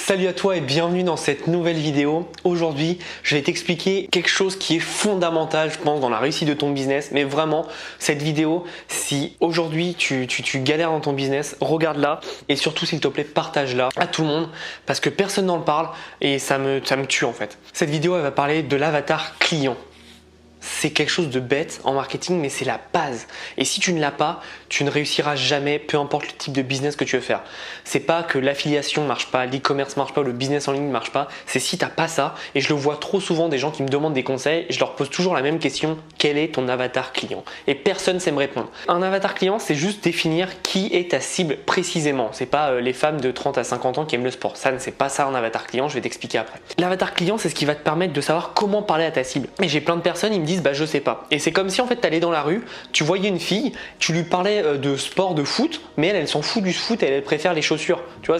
Salut à toi et bienvenue dans cette nouvelle vidéo. Aujourd'hui, je vais t'expliquer quelque chose qui est fondamental, je pense, dans la réussite de ton business. Mais vraiment, cette vidéo, si aujourd'hui tu galères dans ton business, regarde-la et surtout, s'il te plaît, partage-la à tout le monde parce que personne n'en parle et ça me tue en fait. Cette vidéo, elle va parler de l'avatar client. C'est quelque chose de bête en marketing, mais c'est la base. Et si tu ne l'as pas, tu ne réussiras jamais, peu importe le type de business que tu veux faire. C'est pas que l'affiliation ne marche pas, l'e-commerce ne marche pas, le business en ligne ne marche pas. C'est si tu n'as pas ça. Et je le vois trop souvent, des gens qui me demandent des conseils. Je leur pose toujours la même question. Quel est ton avatar client? Et personne ne sait me répondre. Un avatar client, c'est juste définir qui est ta cible précisément. C'est pas les femmes de 30 à 50 ans qui aiment le sport. Ça, c'est pas ça un avatar client. Je vais t'expliquer après. L'avatar client, c'est ce qui va te permettre de savoir comment parler à ta cible. Et j'ai plein de personnes, ils me disent je sais pas. Et c'est comme si en fait tu allais dans la rue, tu voyais une fille, tu lui parlais de sport, de foot, mais elle s'en fout du foot, elle préfère les chaussures. Tu vois,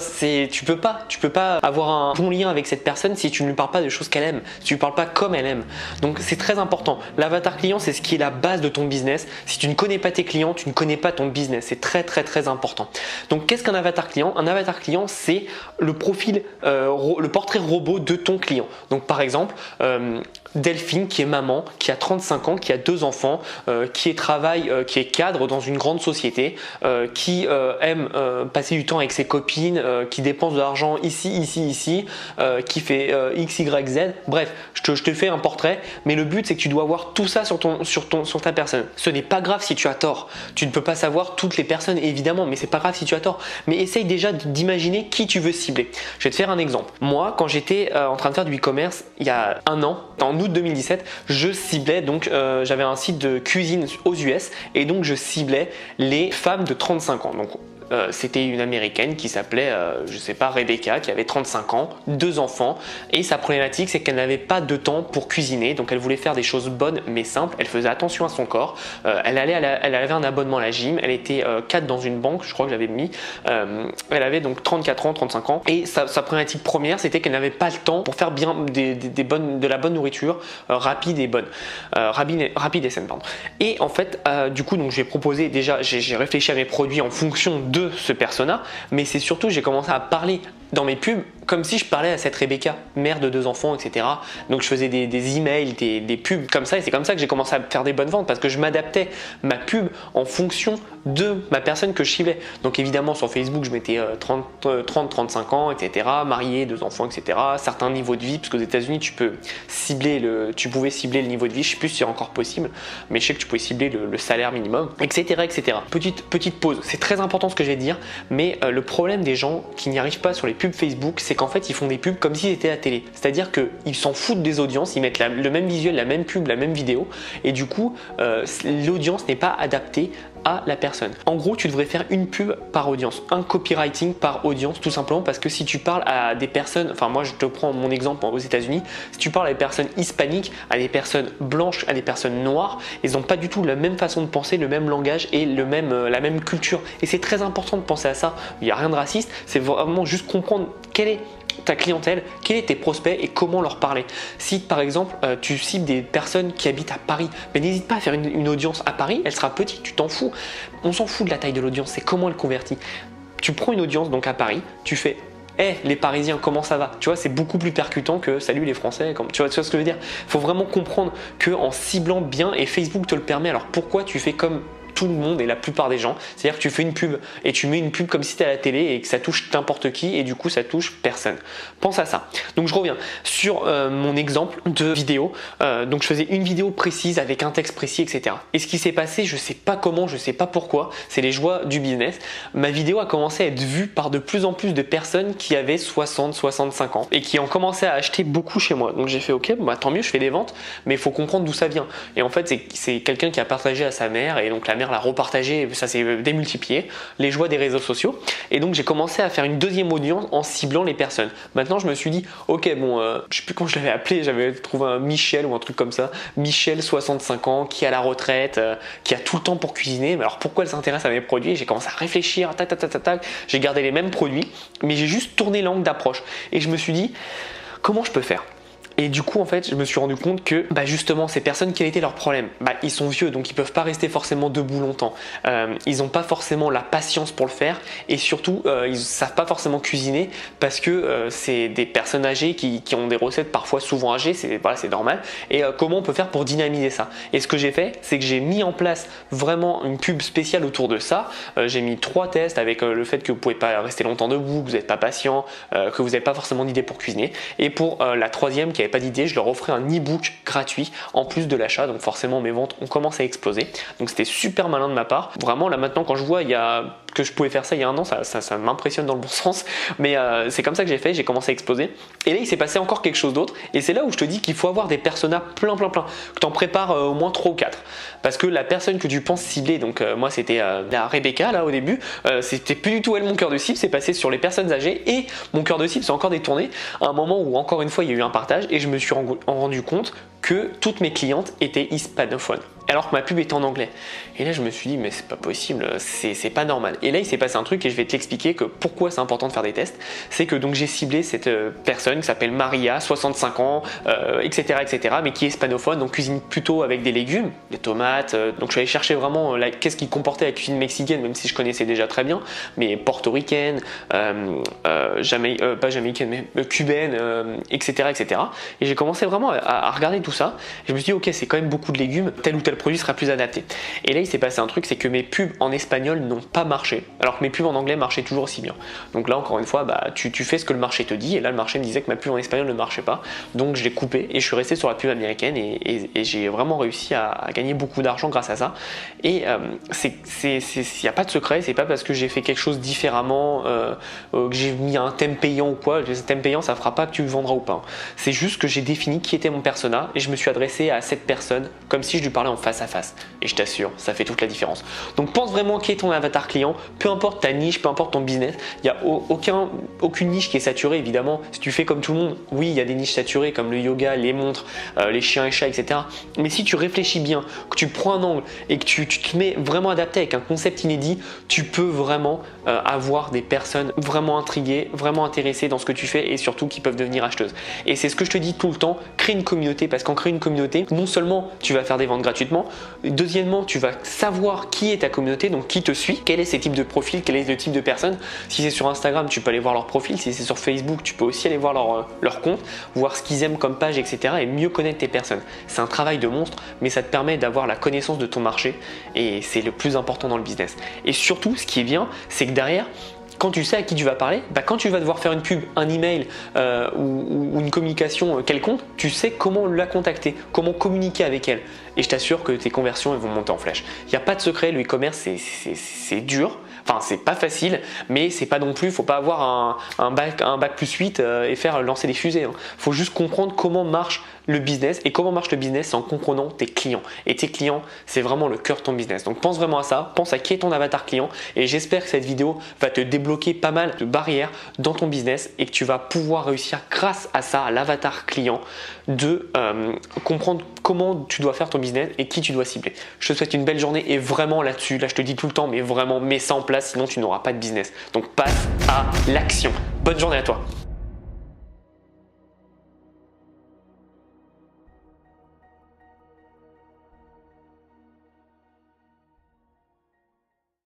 tu peux pas avoir un bon lien avec cette personne si tu ne lui parles pas de choses qu'elle aime, si tu ne parles pas comme elle aime. Donc c'est très important. L'avatar client, c'est ce qui est la base de ton business. Si tu ne connais pas tes clients, tu ne connais pas ton business. C'est très important. Donc qu'est-ce qu'un avatar client? Un avatar client, c'est le profil, le portrait robot de ton client. Donc par exemple, Delphine qui est maman, qui a 35 ans, qui a 2 enfants, qui est cadre dans une grande société, qui aime passer du temps avec ses copines, qui dépense de l'argent ici, qui fait X, Y, Z. Bref, je te fais un portrait, mais le but c'est que tu dois voir tout ça sur ta personne. Ce n'est pas grave si tu as tort. Tu ne peux pas savoir toutes les personnes évidemment, mais c'est pas grave si tu as tort. Mais essaye déjà d'imaginer qui tu veux cibler. Je vais te faire un exemple. Moi, quand j'étais en train de faire du e-commerce il y a un an, en août 2017, je ciblais donc j'avais un site de cuisine aux US et donc je ciblais les femmes de 35 ans. Donc c'était une américaine qui s'appelait, je sais pas, Rebecca, qui avait 35 ans, 2 enfants, et sa problématique c'est qu'elle n'avait pas de temps pour cuisiner, donc elle voulait faire des choses bonnes mais simples. Elle faisait attention à son corps, elle avait un abonnement à la gym, elle était cadre dans une banque, je crois que j'avais mis, elle avait donc 34 ans, 35 ans, et sa problématique première c'était qu'elle n'avait pas le temps pour faire bien de la bonne nourriture rapide et bonne, rapide et saine, pardon. Et en fait, du coup, donc j'ai proposé déjà, j'ai réfléchi à mes produits en fonction de ce persona, mais c'est surtout j'ai commencé à parler dans mes pubs comme si je parlais à cette Rebecca, mère de 2 enfants, etc. Donc je faisais des emails, des pubs comme ça, et c'est comme ça que j'ai commencé à faire des bonnes ventes parce que je m'adaptais ma pub en fonction de ma personne que je ciblais. Donc évidemment sur Facebook je mettais 30-35 ans, etc. Marié, 2 enfants, etc. Certains niveaux de vie, parce qu'aux États-Unis tu pouvais cibler le niveau de vie, je sais plus si c'est encore possible, mais je sais que tu pouvais cibler le salaire minimum, etc. Petite pause, c'est très important ce que je vais dire, mais le problème des gens qui n'y arrivent pas sur les pubs Facebook, c'est qu'en fait ils font des pubs comme s'ils étaient à la télé, c'est-à-dire qu'ils s'en foutent des audiences, ils mettent le même visuel, la même pub, la même vidéo, et du coup l'audience n'est pas adaptée à la personne. En gros, tu devrais faire une pub par audience, un copywriting par audience, tout simplement parce que si tu parles à des personnes, enfin moi je te prends mon exemple aux États-Unis, si tu parles à des personnes hispaniques, à des personnes blanches, à des personnes noires, ils n'ont pas du tout la même façon de penser, le même langage et la même culture. Et c'est très important de penser à ça. Il n'y a rien de raciste, c'est vraiment juste comprendre quelle est ta clientèle, quels sont tes prospects et comment leur parler. Si par exemple tu cibles des personnes qui habitent à Paris, mais n'hésite pas à faire une audience à Paris, elle sera petite, tu t'en fous. On s'en fout de la taille de l'audience, c'est comment elle convertit. Tu prends une audience donc à Paris, tu fais hey, les Parisiens, comment ça va? Tu vois, c'est beaucoup plus percutant que salut les Français. Tu vois ce que je veux dire? Il faut vraiment comprendre qu'en ciblant bien, et Facebook te le permet, alors pourquoi tu fais comme tout le monde et la plupart des gens, c'est-à-dire que tu fais une pub et tu mets une pub comme si tu étais à la télé et que ça touche n'importe qui et du coup ça touche personne. Pense à ça. Donc je reviens sur mon exemple de vidéo. Donc je faisais une vidéo précise avec un texte précis, etc. Et ce qui s'est passé, je sais pas comment, je sais pas pourquoi, c'est les joies du business. Ma vidéo a commencé à être vue par de plus en plus de personnes qui avaient 60, 65 ans et qui ont commencé à acheter beaucoup chez moi. Donc j'ai fait ok, bah, tant mieux, je fais des ventes, mais il faut comprendre d'où ça vient. Et en fait c'est quelqu'un qui a partagé à sa mère et donc la mère l'a repartagé, ça s'est démultiplié, les joies des réseaux sociaux. Et donc j'ai commencé à faire une deuxième audience en ciblant les personnes. Maintenant je me suis dit ok bon, je sais plus comment je l'avais appelé, j'avais trouvé un Michel ou un truc comme ça, Michel 65 ans qui est à la retraite, qui a tout le temps pour cuisiner, mais alors pourquoi elle s'intéresse à mes produits? J'ai commencé à réfléchir, tac, j'ai gardé les mêmes produits, mais j'ai juste tourné l'angle d'approche et je me suis dit comment je peux faire? Et du coup en fait je me suis rendu compte que justement ces personnes, quel était leur problème? Ils sont vieux, donc ils peuvent pas rester forcément debout longtemps, ils n'ont pas forcément la patience pour le faire, et surtout ils savent pas forcément cuisiner parce que c'est des personnes âgées qui ont des recettes parfois souvent âgées, c'est normal. Et comment on peut faire pour dynamiser ça? Et ce que j'ai fait, c'est que j'ai mis en place vraiment une pub spéciale autour de ça. J'ai mis 3 tests avec le fait que vous pouvez pas rester longtemps debout, que vous n'êtes pas patient, que vous n'avez pas forcément d'idée pour cuisiner. Et pour la troisième qui n'avait pas d'idée, je leur offrais un e-book gratuit en plus de l'achat, donc forcément mes ventes ont commencé à exploser. Donc c'était super malin de ma part. Vraiment là maintenant quand je vois que je pouvais faire ça il y a un an, ça m'impressionne dans le bon sens, mais c'est comme ça que j'ai fait, j'ai commencé à exploser. Et là il s'est passé encore quelque chose d'autre, et c'est là où je te dis qu'il faut avoir des personas plein, que tu en prépares au moins 3 ou 4, parce que la personne que tu penses cibler, donc moi c'était la Rebecca là au début, c'était plus du tout elle mon cœur de cible, c'est passé sur les personnes âgées, et mon cœur de cible c'est encore détourné à un moment où encore une fois il y a eu un partage, et je me suis rendu compte que toutes mes clientes étaient hispanophones, alors que ma pub était en anglais. Et là je me suis dit mais c'est pas possible, c'est pas normal. Et là il s'est passé un truc, et je vais te l'expliquer que pourquoi c'est important de faire des tests. C'est que donc j'ai ciblé cette personne qui s'appelle Maria, 65 ans, etc., mais qui est hispanophone, donc cuisine plutôt avec des légumes, des tomates. Donc je suis allé chercher vraiment qu'est-ce qui comportait la cuisine mexicaine, même si je connaissais déjà très bien, mais portoricaine, pas jamaïcaine mais cubaine, etc., Et j'ai commencé vraiment à regarder tout ça. Et je me suis dit ok, c'est quand même beaucoup de légumes, tel ou tel produit sera plus adapté. Et là il s'est passé un truc, c'est que mes pubs en espagnol n'ont pas marché, alors que mes pubs en anglais marchaient toujours aussi bien. Donc là encore une fois, tu fais ce que le marché te dit, et là le marché me disait que ma pub en espagnol ne marchait pas, donc je l'ai coupé et je suis resté sur la pub américaine, et j'ai vraiment réussi à gagner beaucoup d'argent grâce à ça. Et il n'y a pas de secret, c'est pas parce que j'ai fait quelque chose différemment, que j'ai mis un thème payant ou quoi. Le thème payant ça fera pas que tu vendras ou pas, c'est juste que j'ai défini qui était mon persona, et je me suis adressé à cette personne comme si je lui parlais en face à face, et je t'assure ça fait toute la différence. Donc pense vraiment qui est ton avatar client, peu importe ta niche, peu importe ton business, il n'y a aucune niche qui est saturée évidemment. Si tu fais comme tout le monde, oui il y a des niches saturées comme le yoga, les montres, les chiens et chats, etc. Mais si tu réfléchis bien, que tu prends un angle et que tu te mets vraiment adapté avec un concept inédit, tu peux vraiment avoir des personnes vraiment intriguées, vraiment intéressées dans ce que tu fais, et surtout qui peuvent devenir acheteuses. Et c'est ce que je te dis tout le temps, crée une communauté, parce qu'en créant une communauté, non seulement tu vas faire des ventes gratuitement, deuxièmement tu vas savoir qui est ta communauté, donc qui te suit, quel est ces types de profils, quel est le type de personne. Si c'est sur Instagram, tu peux aller voir leur profil, si c'est sur Facebook, tu peux aussi aller voir leur compte, voir ce qu'ils aiment comme page, etc. et mieux connaître tes personnes. C'est un travail de monstre, mais ça te permet d'avoir la connaissance de ton marché, et c'est le plus important dans le business. Et surtout, ce qui est bien, c'est que derrière, quand tu sais à qui tu vas parler, quand tu vas devoir faire une pub, un email ou une communication quelconque, tu sais comment la contacter, comment communiquer avec elle. Et je t'assure que tes conversions elles vont monter en flèche. Il n'y a pas de secret, le e-commerce c'est dur. Enfin, c'est pas facile, mais c'est pas non plus, faut pas avoir un bac plus 8 et faire lancer des fusées. Faut juste comprendre comment marche le business, et comment marche le business, c'est en comprenant tes clients. Et tes clients, c'est vraiment le cœur de ton business. Donc pense vraiment à ça, pense à qui est ton avatar client, et j'espère que cette vidéo va te débloquer pas mal de barrières dans ton business, et que tu vas pouvoir réussir grâce à ça, à l'avatar client, de comprendre comment tu dois faire ton business et qui tu dois cibler. Je te souhaite une belle journée, et vraiment là-dessus, là je te dis tout le temps, mais vraiment mets ça en place, sinon tu n'auras pas de business. Donc passe à l'action. Bonne journée à toi.